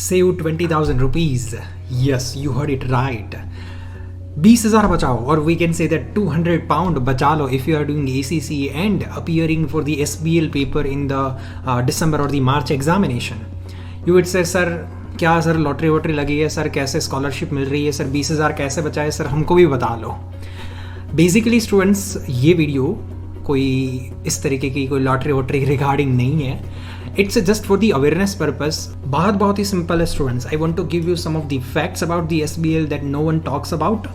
Save 20,000 rupees. Yes, you heard it right. 20,000 बचाओ, और we can say that 200 pound बचा लो if you are doing ACCA and appearing for the SBL paper in the December or the March examination. You would say, sir क्या sir lottery वॉटरी लगी है, sir कैसे scholarship मिल रही है, sir 20,000 कैसे बचाए, sir हमको भी बता लो. बेसिकली स्टूडेंट्स, ये वीडियो कोई इस तरीके की कोई लॉटरी वॉटरी रिगार्डिंग नहीं है. It's just for the awareness purpose. बात बहुत ही सिंपल है students. I want to give you some of the facts about the SBL that no one talks about.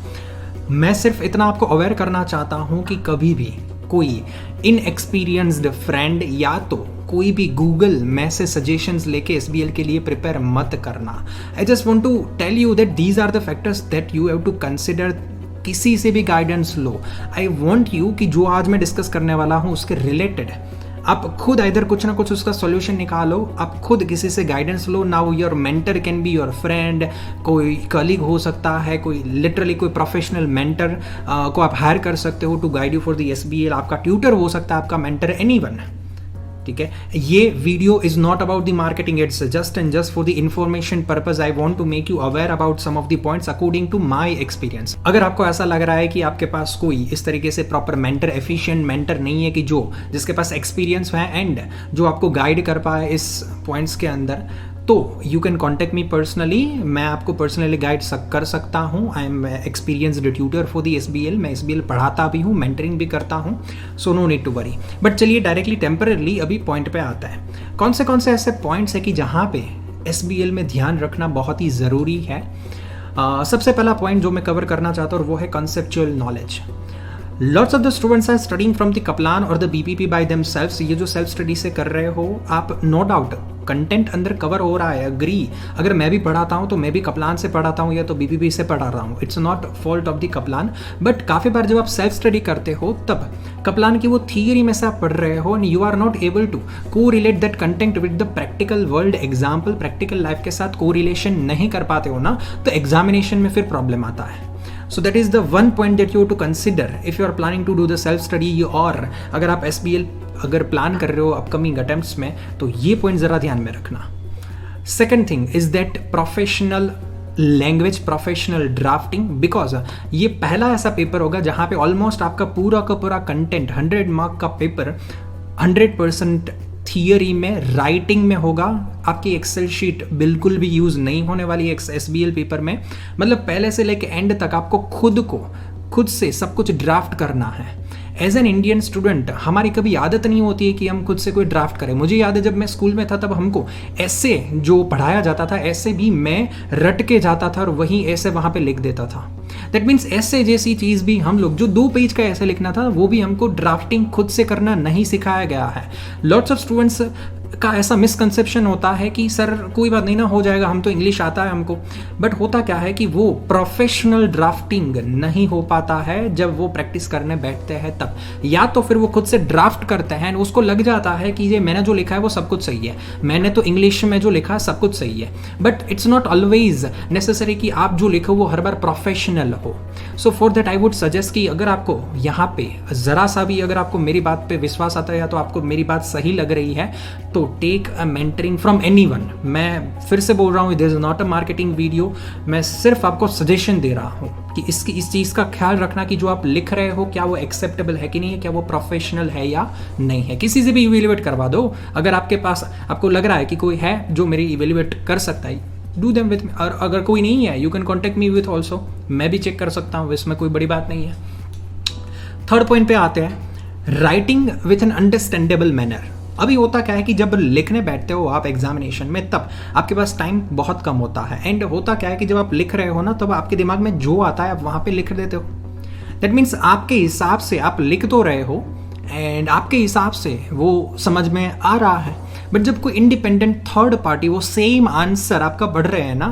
मैं सिर्फ इतना आपको अवेयर करना चाहता हूँ कि कभी भी कोई इनएक्सपीरियंस्ड फ्रेंड या तो कोई भी गूगल में से सजेशंस लेके SBL के लिए प्रिपेयर मत करना. I just want to tell you that these are the factors that you have to consider. किसी से भी गाइडेंस लो. आई वांट यू कि जो आज मैं डिस्कस करने वाला हूँ उसके रिलेटेड आप खुद इधर कुछ ना कुछ उसका सॉल्यूशन निकालो. आप खुद किसी से guidance low. Now your mentor can be your friend, कोई कलीग हो सकता है, कोई लिटरली कोई प्रोफेशनल मेंटर को आप हायर कर सकते हो to guide you for the SBL. आपका ट्यूटर हो सकता है, आपका मेंटर, एनीवन. ठीक है, ये video is not about the marketing, it's just and just for the information purpose. I want to make you aware about some of the points according to my experience. अगर आपको ऐसा लग रहा है कि आपके पास कोई इस तरीके से प्रॉपर मेंटर, एफिशिएंट मेंटर नहीं है कि जिसके पास एक्सपीरियंस है एंड जो आपको गाइड कर पाए इस पॉइंट्स के अंदर, तो you can contact me personally. मैं आपको पर्सनली गाइड कर सकता हूँ. I am experienced tutor for the SBL. मैं SBL पढ़ाता भी हूँ, मेंटरिंग भी करता हूँ. So no need to worry. But चलिए डायरेक्टली टेम्पररी अभी पॉइंट पे आता है. कौन से ऐसे पॉइंट्स है कि जहाँ पे SBL में ध्यान रखना बहुत ही ज़रूरी है. सबसे पहला पॉइंट जो मैं कवर करना चाहता हूँ वो है conceptual knowledge. Lots of the students are studying from the Kaplan or the BPP by themselves. ये जो सेल्फ स्टडी से कर रहे हो आप, नो डाउट कंटेंट अंदर कवर हो रहा है, अग्री. अगर मैं भी पढ़ाता हूँ तो मैं भी कपलान से पढ़ाता हूँ या तो BPP से पढ़ा रहा हूँ. It's not fault of the Kaplan. But काफ़ी बार जब आप सेल्फ स्टडी करते हो तब कपलान की वो थियरी में से आप पढ़ रहे हो and you are not able to को relate that content with the practical world example. Practical life के साथ को रिलेशन नहीं कर पाते हो ना, तो एग्जामिनेशन में फिर प्रॉब्लम आता है. So that is the one point that you have to consider if you are planning to do the self study. और अगर आप SBL अगर प्लान कर रहे हो अपकमिंग अटेम्प्ट्स में, तो ये पॉइंट ज़रा ध्यान में रखना. Second thing is that professional language, professional drafting. Because ये पहला ऐसा पेपर होगा जहाँ पे ऑलमोस्ट आपका पूरा का पूरा कंटेंट 100 मार्क का पेपर 100% थियरी में, राइटिंग में होगा. आपकी एक्सेल शीट बिल्कुल भी यूज़ नहीं होने वाली है SBL पेपर में. मतलब पहले से लेके एंड तक आपको खुद से सब कुछ ड्राफ्ट करना है. एज एन इंडियन स्टूडेंट हमारी कभी आदत नहीं होती है कि हम खुद से कोई ड्राफ्ट करें. मुझे याद है जब मैं स्कूल में था तब हमको ऐसे जो पढ़ाया जाता था ऐसे भी मैं रट के जाता था और वहीं ऐसे वहाँ पे लिख देता था. दैट मीन्स ऐसे जैसी चीज़ भी हम लोग जो 2 पेज का ऐसे लिखना था वो भी हमको ड्राफ्टिंग खुद से करना नहीं सिखाया गया है. लॉट्स ऑफ स्टूडेंट्स का ऐसा मिसकंसेप्शन होता है कि सर कोई बात नहीं ना, हो जाएगा, हम तो इंग्लिश आता है हमको. बट होता क्या है कि वो प्रोफेशनल ड्राफ्टिंग नहीं हो पाता है जब वो प्रैक्टिस करने बैठते हैं तब. या तो फिर वो खुद से ड्राफ्ट करते हैं, उसको लग जाता है कि ये मैंने जो लिखा है वो सब कुछ सही है, मैंने तो इंग्लिश में जो लिखा है सब कुछ सही है. But it's not always necessary कि आप जो लिखो वो हर बार प्रोफेशनल हो. So for that I would suggest कि अगर आपको यहाँ पे ज़रा सा भी अगर आपको मेरी बात पे विश्वास आता है या तो आपको मेरी बात सही लग रही है तो take a mentoring from anyone. मैं फिर से बोल रहा हूँ, this is not a marketing video. मैं सिर्फ आपको सजेशन दे रहा हूँ कि इस चीज़ का ख्याल रखना कि जो आप लिख रहे हो क्या वो एक्सेप्टेबल है कि नहीं है, क्या वो प्रोफेशनल है या नहीं है. किसी से भी इवेल्युएट करवा दो. अगर आपके पास आपको लग रहा है कि कोई है जो मेरी इवेल्युएट कर सकता है, डू देम विथ मी. और अगर कोई नहीं है, you can contact me with also. मैं भी चेक कर सकता हूँ, इसमें कोई बड़ी बात नहीं है. थर्ड पॉइंट पे आते हैं, writing with an understandable manner. अभी होता क्या है कि जब लिखने बैठते हो आप एग्जामिनेशन में तब आपके पास टाइम बहुत कम होता है. एंड होता क्या है कि जब आप लिख रहे हो ना तब आपके दिमाग में जो आता है आप वहाँ पे लिख देते हो. दैट मीन्स आपके हिसाब से आप लिख तो रहे हो एंड आपके हिसाब से वो समझ में आ रहा है. बट जब कोई इंडिपेंडेंट थर्ड पार्टी वो सेम आंसर आपका पढ़ रहे हैं ना,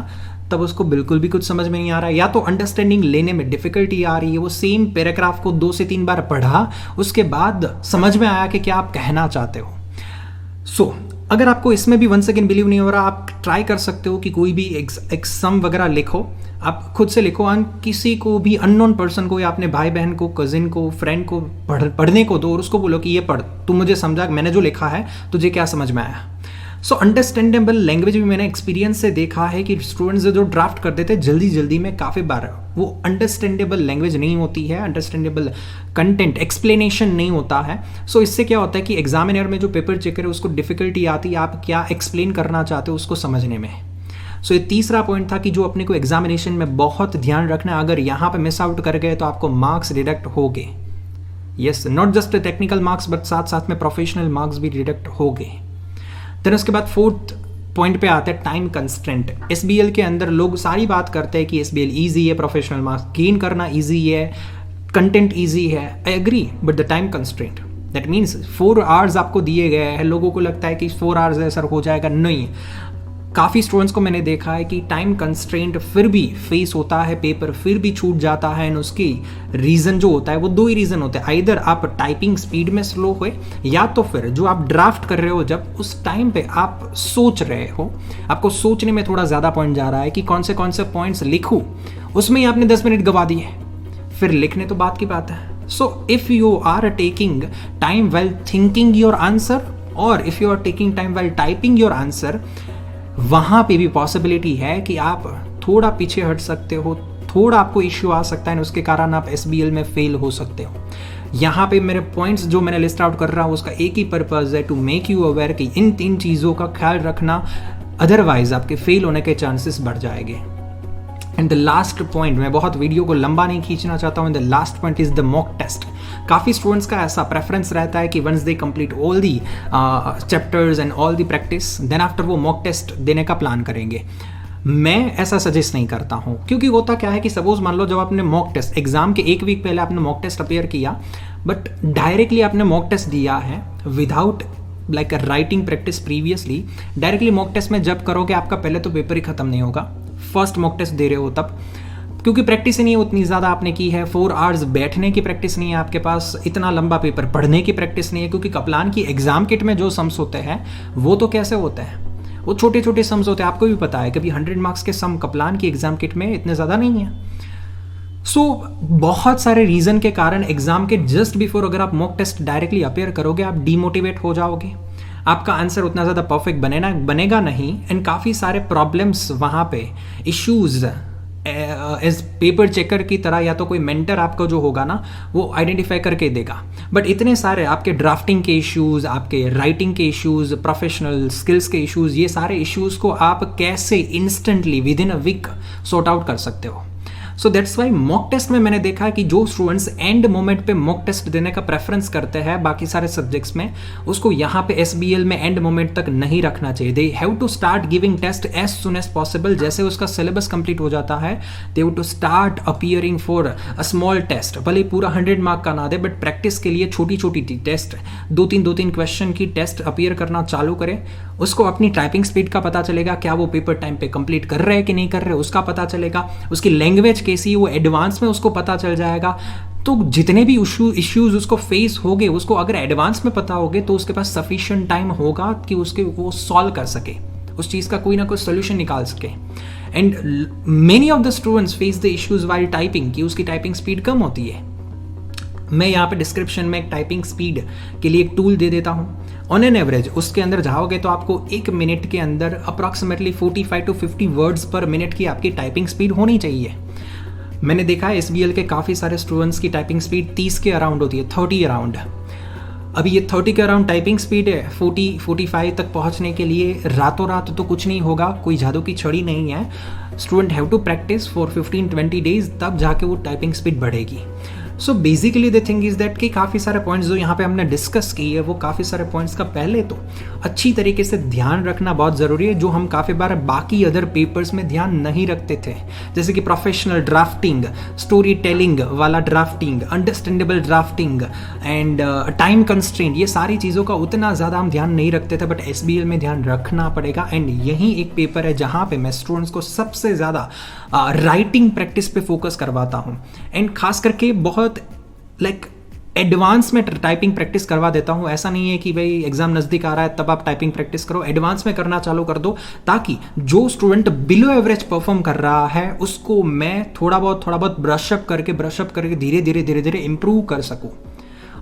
तब उसको बिल्कुल भी कुछ समझ में नहीं आ रहा है, या तो अंडरस्टैंडिंग लेने में डिफिकल्टी आ रही है. वो सेम पैराग्राफ को 2 से 3 बार पढ़ा, उसके बाद समझ में आया कि क्या आप कहना चाहते हो. सो अगर आपको इसमें भी वंस अगेन बिलीव नहीं हो रहा, आप ट्राई कर सकते हो कि कोई भी एग्जाम वगैरह लिखो, आप खुद से लिखो. किसी को भी अननोन पर्सन को या अपने भाई बहन को, कजिन को, फ्रेंड को पढ़ने को दो और उसको बोलो कि ये पढ़, तू मुझे समझा, मैंने जो लिखा है तुझे क्या समझ में आया. सो अंडरस्टैंडेबल लैंग्वेज भी मैंने एक्सपीरियंस से देखा है कि स्टूडेंट्स जो ड्राफ्ट कर देते हैं जल्दी जल्दी में काफ़ी बार वो अंडरस्टैंडेबल लैंग्वेज नहीं होती है, अंडरस्टैंडेबल कंटेंट एक्सप्लेनेशन नहीं होता है। सो इससे क्या होता है कि एग्जामिनर में जो पेपर चेकर है उसको डिफिकल्टी आती है आप क्या एक्सप्लेन करना चाहते हो उसको समझने में। सो ये तीसरा पॉइंट था कि जो अपने को एग्जामिनेशन में बहुत ध्यान रखना, अगर यहाँ पे मिस आउट कर गए तो आपको मार्क्स डिडक्ट हो गए। Yes, not just technical marks but साथ साथ में प्रोफेशनल मार्क्स भी डिडक्ट हो गए। देन उसके बाद फोर्थ पॉइंट पे आते हैं टाइम कंस्ट्रेंट। एसबीएल के अंदर लोग सारी बात करते हैं कि एसबीएल ईजी है, प्रोफेशनल मार्क्स गेन करना ईजी है, कंटेंट ईजी है। I agree, but the time constraint that means 4 hours आपको दिए गए हैं। लोगों को लगता है कि 4 आवर्स है सर हो जाएगा, नहीं। काफ़ी स्टूडेंट्स को मैंने देखा है कि टाइम कंस्ट्रेंट फिर भी फेस होता है, पेपर फिर भी छूट जाता है। एंड उसकी रीज़न जो होता है वो 2 ही रीज़न होते हैं, आइदर आप टाइपिंग स्पीड में स्लो हुए या तो फिर जो आप ड्राफ्ट कर रहे हो जब उस टाइम पे आप सोच रहे हो, आपको सोचने में थोड़ा ज़्यादा पॉइंट जा रहा है कि कौन से पॉइंट्स लिखूँ, उसमें ही आपने 10 मिनट गवा दिए, फिर लिखने तो बात की बात है। So if you are taking time well thinking your answer or if you are taking time well typing your answer, वहाँ पे भी पॉसिबिलिटी है कि आप थोड़ा पीछे हट सकते हो, थोड़ा आपको इश्यू आ सकता है, उसके कारण आप एसबीएल में फेल हो सकते हो। यहाँ पे मेरे पॉइंट्स जो मैंने लिस्ट आउट कर रहा हूँ उसका एक ही पर्पज़ है, टू मेक यू अवेयर कि इन 3 चीज़ों का ख्याल रखना, अदरवाइज आपके फेल होने के चांसेस बढ़ जाएंगे। एंड द लास्ट पॉइंट, मैं बहुत वीडियो को लंबा नहीं खींचना चाहता हूँ, the last point is the mock test. काफ़ी स्टूडेंट्स का ऐसा प्रेफरेंस रहता है कि once they complete all the chapters and all the practice then after वो मॉक टेस्ट देने का प्लान करेंगे। मैं ऐसा सजेस्ट नहीं करता हूँ, क्योंकि होता क्या है कि सपोज मान लो जब आपने मॉक टेस्ट एग्जाम के 1 वीक पहले आपने मॉक टेस्ट अपेयर किया, बट डायरेक्टली आपने मॉक टेस्ट दिया है without like writing practice previously. Directly mock test में जब करोगे आपका पहले तो पेपर ही खत्म नहीं होगा, फर्स्ट मॉक टेस्ट दे रहे हो तब, क्योंकि प्रैक्टिस ही नहीं उतनी ज़्यादा आपने की है। 4 आवर्स बैठने की प्रैक्टिस नहीं है आपके पास, इतना लंबा पेपर पढ़ने की प्रैक्टिस नहीं है, क्योंकि कप्लान की एग्जाम किट में जो सम्स होते हैं वो तो कैसे होते हैं, वो छोटे छोटे सम्स होते हैं, आपको भी पता है। कभी 100 मार्क्स के सम कप्लान की एग्जाम किट में इतने ज़्यादा नहीं है। सो बहुत सारे रीज़न के कारण एग्जाम के जस्ट बिफोर अगर आप मॉक टेस्ट डायरेक्टली अपेयर करोगे आप डीमोटिवेट हो जाओगे, आपका आंसर उतना ज़्यादा परफेक्ट बनेगा नहीं। एंड काफ़ी सारे प्रॉब्लम्स वहाँ पे इश्यूज़ एज पेपर चेकर की तरह या तो कोई मेंटर आपका जो होगा ना वो आइडेंटिफाई करके देगा, बट इतने सारे आपके ड्राफ्टिंग के इश्यूज़, आपके राइटिंग के इश्यूज़, प्रोफेशनल स्किल्स के इश्यूज़, ये सारे इश्यूज़ को आप कैसे instantly with in a week sort out कर सकते हो। So that's why mock test में मैंने देखा है कि जो स्टूडेंट्स एंड मोमेंट पे मॉक टेस्ट देने का प्रेफरेंस करते हैं बाकी सारे सब्जेक्ट्स में, उसको यहाँ पे एसबीएल में एंड मोमेंट तक नहीं रखना चाहिए। They have to start giving test as soon as possible. जैसे उसका सिलेबस कंप्लीट हो जाता है they have to start appearing for a small test, भले पूरा 100 मार्क का ना दे बट प्रैक्टिस के लिए छोटी छोटी टेस्ट, 2-3 क्वेश्चन की टेस्ट अपीयर करना चालू करें। उसको अपनी टाइपिंग स्पीड का पता चलेगा, क्या वो पेपर टाइम पे कंप्लीट कर रहे हैं कि नहीं कर रहे उसका पता चलेगा, उसकी लैंग्वेज कैसी वो एडवांस में उसको पता चल जाएगा। तो जितने भी इश्यूज उसको फेस होंगे उसको अगर एडवांस में पता होगे तो उसके पास सफिशिएंट टाइम होगा कि उसके वो सॉल्व कर सके, उस चीज़ का कोई ना कोई सोल्यूशन निकाल सके। And many of the students face the issues while typing कि उसकी टाइपिंग स्पीड कम होती है। मैं यहाँ पे डिस्क्रिप्शन में एक टाइपिंग स्पीड के लिए एक टूल दे देता हूँ। ऑन एन एवरेज उसके अंदर जाओगे तो आपको 1 मिनट के अंदर अप्रॉक्सीमेटली 45 to 50 वर्ड्स पर मिनट की आपकी टाइपिंग स्पीड होनी चाहिए। मैंने देखा है एसबीएल के काफ़ी सारे स्टूडेंट्स की टाइपिंग स्पीड 30 के अराउंड होती है, 30 अराउंड। अभी ये 30 के अराउंड टाइपिंग स्पीड है, 40-45 तक पहुंचने के लिए रातों रात तो कुछ नहीं होगा, कोई जादू की छड़ी नहीं है। Student have to practice for 15-20 days, तब जाके वो टाइपिंग स्पीड बढ़ेगी। So basically the thing is that कि काफ़ी सारे पॉइंट्स जो यहाँ पे हमने डिस्कस किए वो काफ़ी सारे पॉइंट्स का पहले तो अच्छी तरीके से ध्यान रखना बहुत ज़रूरी है, जो हम काफ़ी बार बाकी अदर पेपर्स में ध्यान नहीं रखते थे, जैसे कि प्रोफेशनल ड्राफ्टिंग, स्टोरी टेलिंग वाला drafting, understandable drafting and time constraint, ये सारी चीज़ों का उतना ज़्यादा हम ध्यान नहीं रखते थे, बट एसबीएल में ध्यान रखना पड़ेगा। एंड यही एक पेपर है जहाँ पे मैं स्टूडेंट्स को सबसे ज़्यादा राइटिंग प्रैक्टिस पे फोकस करवाता हूँ एंड खास करके बहुत एडवांस में टाइपिंग प्रैक्टिस करवा देता हूँ। ऐसा नहीं है कि भाई एग्जाम नज़दीक आ रहा है तब आप टाइपिंग प्रैक्टिस करो, एडवांस में करना चालू कर दो, ताकि जो स्टूडेंट बिलो एवरेज परफॉर्म कर रहा है उसको मैं थोड़ा बहुत ब्रशअप करके धीरे धीरे इंप्रूव कर सकूँ।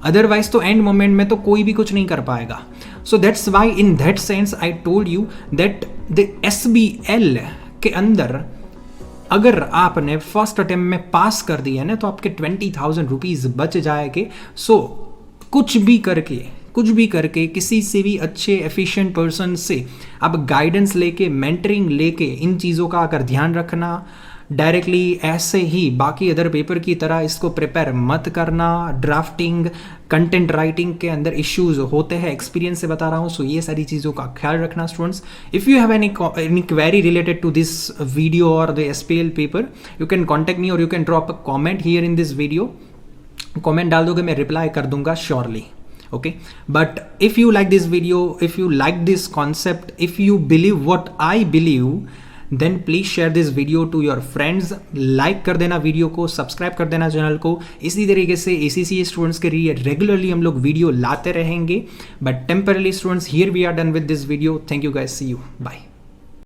अदरवाइज तो एंड मोमेंट में तो कोई भी कुछ नहीं कर पाएगा। सो that's Y in that sense I told you that the SBL के अंदर अगर आपने फर्स्ट अटेम्प्ट में पास कर दिया ना तो आपके 20,000 रुपीज़ बच जाएंगे. सो कुछ भी करके किसी से भी अच्छे एफिशिएंट पर्सन से आप गाइडेंस लेके, मेंटरिंग लेके इन चीज़ों का अगर ध्यान रखना. डायरेक्टली ऐसे ही बाकी अदर पेपर की तरह इसको प्रिपेयर मत करना. ड्राफ्टिंग, कंटेंट राइटिंग के अंदर इश्यूज होते हैं, एक्सपीरियंस से बता रहा हूँ. सो ये सारी चीज़ों का ख्याल रखना students. If you have any query related to this video or the SPL paper, you can contact me और you can drop a comment here in this video. Comment डाल दोगे, मैं रिप्लाई कर दूंगा surely. Okay, but if you like this video, if you like this concept, if you believe what I believe, then please share this video to your friends. like कर देना video को, subscribe कर देना channel को. इसी तरीके से ACCA students के लिए रेगुलरली हम लोग वीडियो लाते रहेंगे. But temporarily students, here we are done with this video. Thank you guys, see you, bye.